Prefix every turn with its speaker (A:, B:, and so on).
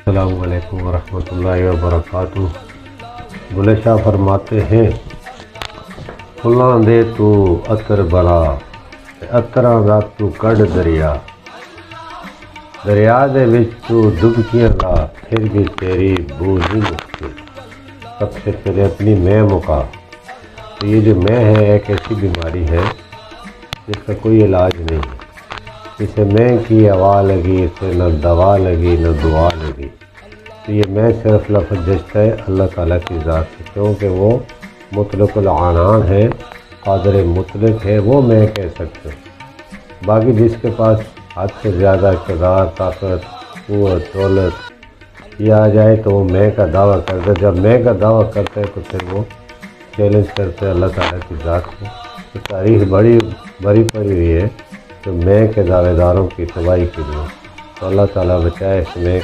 A: السلام علیکم ورحمۃ اللہ وبرکاتہ۔ بلے شاہ فرماتے ہیں فلاں دے تو عطر بڑا عطراں دا تو کڈ دریا، دریا دے وچ تو ڈبکیاں لا پھر بھی تیری بو نہیں مکتی۔ سب سے پہلے اپنی میں مکا۔ تو یہ جو میں ہے ایک ایسی بیماری ہے جس کا کوئی علاج نہیں ہے۔ اسے میں کی ہوا لگی، اسے نہ دوا لگی نہ دعا لگی۔ تو یہ میں صرف لفظ جچتا ہے اللہ تعالیٰ کی ذات سے، کیونکہ وہ مطلق العنان ہے، قادر مطلق ہے، وہ میں کہہ سکتے ہیں۔ باقی جس کے پاس حد سے زیادہ اقتدار، طاقت، قوت، دولت یہ آ جائے تو وہ میں کا دعویٰ کرتا ہے۔ جب میں کا دعویٰ کرتا ہے تو پھر وہ چیلنج کرتے ہیں اللہ تعالیٰ کی ذات سے۔ تو تاریخ بڑی بھری پڑی ہوئی ہے تو میں کے دعوے داروں کی تباہی کے لیے۔ تو اللہ تعالیٰ بچائے اس میں